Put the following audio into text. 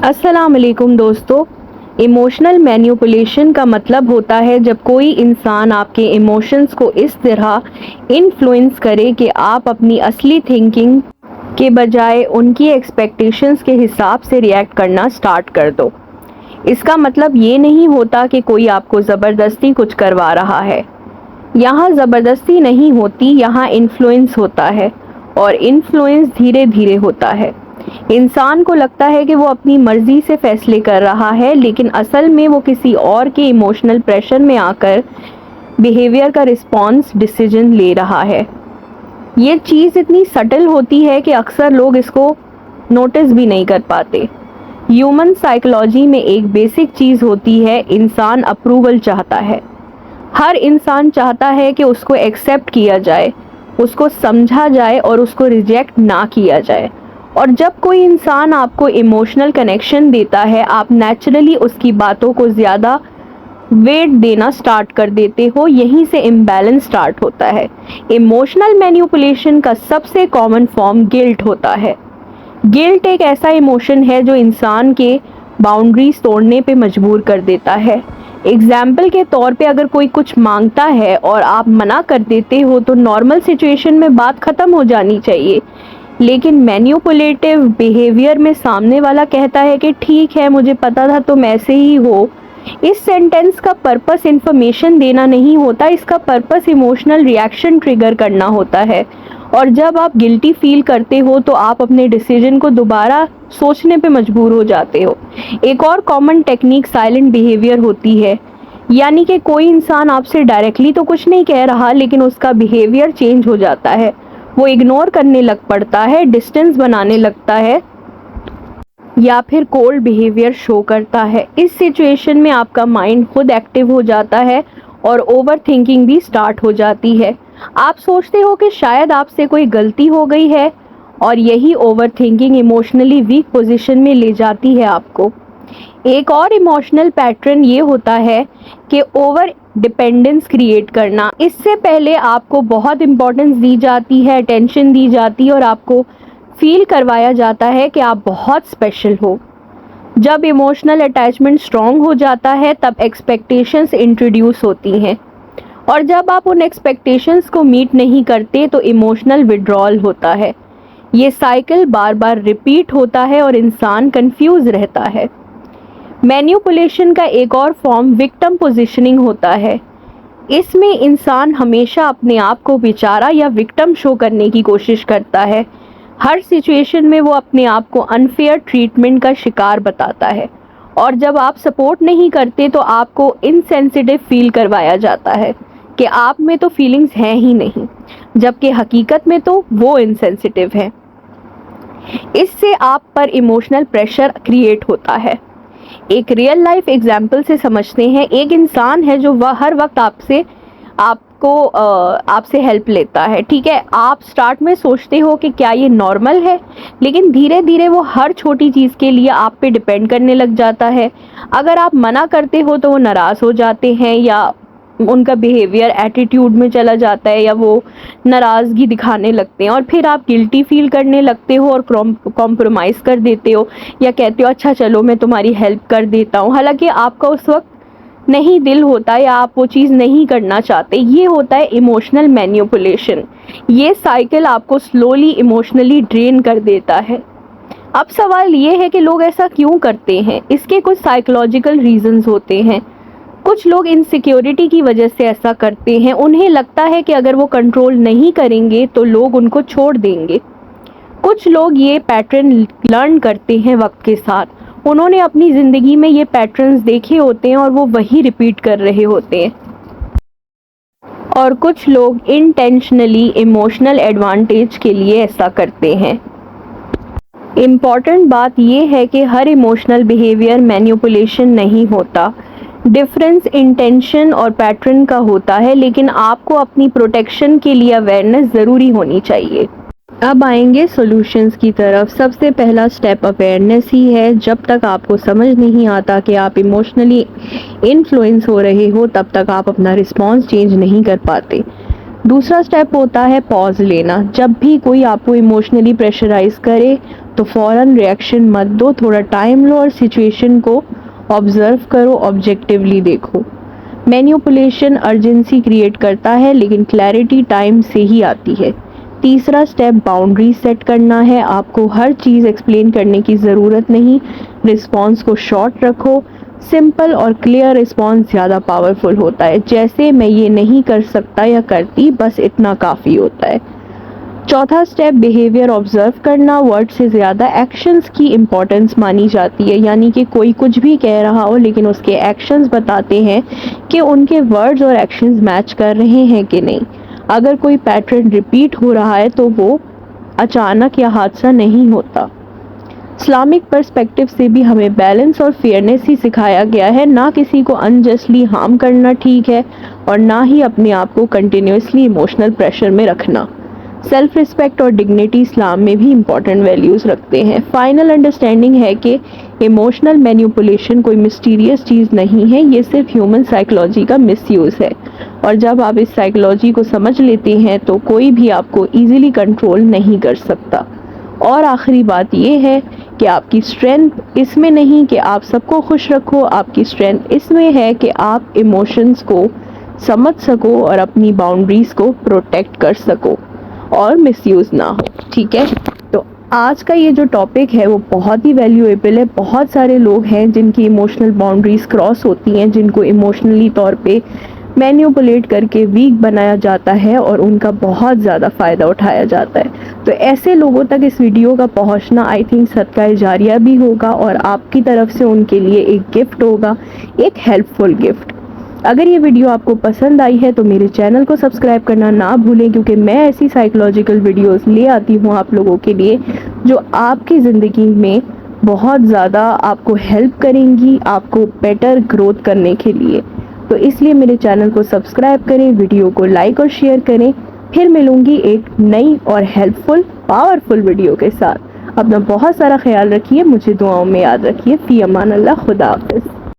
अस्सलाम वालेकुम दोस्तों। इमोशनल मैनिपुलेशन का मतलब होता है जब कोई इंसान आपके इमोशंस को इस तरह इन्फ्लुएंस करे कि आप अपनी असली थिंकिंग के बजाय उनकी एक्सपेक्टेशंस के हिसाब से रिएक्ट करना स्टार्ट कर दो। इसका मतलब ये नहीं होता कि कोई आपको ज़बरदस्ती कुछ करवा रहा है। यहाँ ज़बरदस्ती नहीं होती, यहाँ इन्फ्लुएंस होता है और इन्फ्लुएंस धीरे धीरे होता है। इंसान को लगता है कि वो अपनी मर्जी से फैसले कर रहा है, लेकिन असल में वो किसी और के इमोशनल प्रेशर में आकर बिहेवियर का रिस्पॉन्स डिसीजन ले रहा है। ये चीज़ इतनी सटल होती है कि अक्सर लोग इसको नोटिस भी नहीं कर पाते। ह्यूमन साइकोलॉजी में एक बेसिक चीज़ होती है, इंसान अप्रूवल चाहता है। हर इंसान चाहता है कि उसको एक्सेप्ट किया जाए, उसको समझा जाए और उसको रिजेक्ट ना किया जाए। और जब कोई इंसान आपको इमोशनल कनेक्शन देता है, आप नेचुरली उसकी बातों को ज़्यादा वेट देना स्टार्ट कर देते हो। यहीं से इम्बैलेंस स्टार्ट होता है। इमोशनल मैनिपुलेशन का सबसे कॉमन फॉर्म गिल्ट होता है। गिल्ट एक ऐसा इमोशन है जो इंसान के बाउंड्रीज तोड़ने पे मजबूर कर देता है। एग्जाम्पल के तौर पे अगर कोई कुछ मांगता है और आप मना कर देते हो तो नॉर्मल सिचुएशन में बात ख़त्म हो जानी चाहिए, लेकिन मैनिपुलेटिव बिहेवियर में सामने वाला कहता है कि ठीक है, मुझे पता था तुम ऐसे ही हो। इस सेंटेंस का पर्पस इंफॉर्मेशन देना नहीं होता, इसका पर्पस इमोशनल रिएक्शन ट्रिगर करना होता है। और जब आप गिल्टी फील करते हो तो आप अपने डिसीजन को दोबारा सोचने पे मजबूर हो जाते हो। एक और कॉमन टेक्निक साइलेंट बिहेवियर होती है, यानी कि कोई इंसान आपसे डायरेक्टली तो कुछ नहीं कह रहा, लेकिन उसका बिहेवियर चेंज हो जाता है। वो इग्नोर करने लग पड़ता है, डिस्टेंस बनाने लगता है या फिर कोल्ड बिहेवियर शो करता है। इस सिचुएशन में आपका माइंड खुद एक्टिव हो जाता है और ओवर थिंकिंग भी स्टार्ट हो जाती है। आप सोचते हो कि शायद आपसे कोई गलती हो गई है और यही over thinking emotionally weak position में ले जाती है आपको। एक और इमोशनल पैटर्न ये होता है कि ओवर डिपेंडेंस क्रिएट करना। इससे पहले आपको बहुत इम्पोर्टेंस दी जाती है, अटेंशन दी जाती है और आपको फील करवाया जाता है कि आप बहुत स्पेशल हो। जब इमोशनल अटैचमेंट स्ट्रॉन्ग हो जाता है तब एक्सपेक्टेशंस इंट्रोड्यूस होती हैं, और जब आप उन एक्सपेक्टेशंस को मीट नहीं करते तो इमोशनल विड्रॉल होता है। ये साइकिल बार बार रिपीट होता है और इंसान कंफ्यूज रहता है। मैनिपुलेशन का एक और फॉर्म विक्टिम पोजीशनिंग होता है। इसमें इंसान हमेशा अपने आप को बेचारा या विक्टिम शो करने की कोशिश करता है। हर सिचुएशन में वो अपने आप को अनफेयर ट्रीटमेंट का शिकार बताता है, और जब आप सपोर्ट नहीं करते तो आपको इनसेंसिटिव फील करवाया जाता है कि आप में तो फीलिंग्स हैं ही नहीं, जबकि हकीकत में तो वो इनसेंसिटिव है। इससे आप पर इमोशनल प्रेशर क्रिएट होता है। एक रियल लाइफ एग्जाम्पल से समझते हैं। एक इंसान है जो वह हर वक्त आपसे हेल्प लेता है, ठीक है। आप स्टार्ट में सोचते हो कि क्या ये नॉर्मल है, लेकिन धीरे धीरे वो हर छोटी चीज़ के लिए आप पे डिपेंड करने लग जाता है। अगर आप मना करते हो तो वो नाराज़ हो जाते हैं, या उनका बिहेवियर एटीट्यूड में चला जाता है, या वो नाराज़गी दिखाने लगते हैं, और फिर आप गिल्टी फील करने लगते हो और कॉम्प्रोमाइज़ कर देते हो, या कहते हो अच्छा चलो मैं तुम्हारी हेल्प कर देता हूँ, हालांकि आपका उस वक्त नहीं दिल होता या आप वो चीज़ नहीं करना चाहते। ये होता है इमोशनल मैनिपुलेशन। ये साइकिल आपको स्लोली इमोशनली ड्रेन कर देता है। अब सवाल ये है कि लोग ऐसा क्यों करते हैं। इसके कुछ साइकोलॉजिकल रीजंस होते हैं। कुछ लोग इनसिक्योरिटी की वजह से ऐसा करते हैं। उन्हें लगता है कि अगर वो कंट्रोल नहीं करेंगे तो लोग उनको छोड़ देंगे। कुछ लोग ये पैटर्न लर्न करते हैं वक्त के साथ। उन्होंने अपनी ज़िंदगी में ये पैटर्न्स देखे होते हैं और वो वही रिपीट कर रहे होते हैं। और कुछ लोग इंटेंशनली इमोशनल एडवांटेज के लिए ऐसा करते हैं। इम्पॉर्टेंट बात यह है कि हर इमोशनल बिहेवियर मैनिपुलेशन नहीं होता। डिफरेंस इंटेंशन और पैटर्न का होता है, लेकिन आपको अपनी प्रोटेक्शन के लिए अवेयरनेस ज़रूरी होनी चाहिए। अब आएंगे सॉल्यूशंस की तरफ। सबसे पहला स्टेप अवेयरनेस ही है। जब तक आपको समझ नहीं आता कि आप इमोशनली इन्फ्लुएंस हो रहे हो, तब तक आप अपना रिस्पॉन्स चेंज नहीं कर पाते। दूसरा स्टेप होता है पॉज लेना। जब भी कोई आपको इमोशनली प्रेशराइज करे तो फ़ौरन रिएक्शन मत दो, थोड़ा टाइम लो और सिचुएशन को ऑब्जर्व करो, ऑब्जेक्टिवली देखो। मैनिपुलेशन अर्जेंसी क्रिएट करता है लेकिन क्लैरिटी टाइम से ही आती है। तीसरा स्टेप बाउंड्री सेट करना है। आपको हर चीज़ एक्सप्लेन करने की ज़रूरत नहीं, रिस्पॉन्स को शॉर्ट रखो। सिंपल और क्लियर रिस्पॉन्स ज़्यादा पावरफुल होता है, जैसे मैं ये नहीं कर सकता या करती, बस इतना काफ़ी होता है। चौथा स्टेप बिहेवियर ऑब्जर्व करना। वर्ड से ज़्यादा एक्शंस की इम्पोर्टेंस मानी जाती है, यानी कि कोई कुछ भी कह रहा हो लेकिन उसके एक्शंस बताते हैं कि उनके वर्ड्स और एक्शंस मैच कर रहे हैं कि नहीं। अगर कोई पैटर्न रिपीट हो रहा है तो वो अचानक या हादसा नहीं होता। इस्लामिक पर्सपेक्टिव से भी हमें बैलेंस और फेयरनेस ही सिखाया गया है। ना किसी को अनजस्टली हार्म करना ठीक है और ना ही अपने आप को कंटिन्यूसली इमोशनल प्रेशर में रखना। सेल्फ रिस्पेक्ट और डिग्निटी इस्लाम में भी इम्पॉर्टेंट वैल्यूज़ रखते हैं। फाइनल अंडरस्टैंडिंग है कि इमोशनल मैनिपुलेशन कोई मिस्टीरियस चीज़ नहीं है, ये सिर्फ ह्यूमन साइकोलॉजी का मिसयूज़ है। और जब आप इस साइकोलॉजी को समझ लेते हैं तो कोई भी आपको ईजिली कंट्रोल नहीं कर सकता। और आखिरी बात यह है कि आपकी स्ट्रेंथ इसमें नहीं कि आप सबको खुश रखो, आपकी स्ट्रेंथ इसमें है कि आप इमोशंस को समझ सको और अपनी बाउंड्रीज़ को प्रोटेक्ट कर सको और मिसयूज़ ना हो। ठीक है, तो आज का ये जो टॉपिक है वो बहुत ही वैल्यूएबल है। बहुत सारे लोग हैं जिनकी इमोशनल बाउंड्रीज़ क्रॉस होती हैं, जिनको इमोशनली तौर पे मैनिपुलेट करके वीक बनाया जाता है और उनका बहुत ज़्यादा फ़ायदा उठाया जाता है। तो ऐसे लोगों तक इस वीडियो का पहुंचना आई थिंक सदका जारिया भी होगा और आपकी तरफ से उनके लिए एक गिफ्ट होगा, एक हेल्पफुल गिफ्ट। अगर ये वीडियो आपको पसंद आई है तो मेरे चैनल को सब्सक्राइब करना ना भूलें, क्योंकि मैं ऐसी साइकोलॉजिकल वीडियोस ले आती हूँ आप लोगों के लिए जो आपकी ज़िंदगी में बहुत ज़्यादा आपको हेल्प करेंगी, आपको बेटर ग्रोथ करने के लिए। तो इसलिए मेरे चैनल को सब्सक्राइब करें, वीडियो को लाइक और शेयर करें। फिर मिलूंगी एक नई और हेल्पफुल पावरफुल वीडियो के साथ। अपना बहुत सारा ख्याल रखिए, मुझे दुआओं में याद रखिए। फी अमान अल्लाह, खुदा हाफिज़।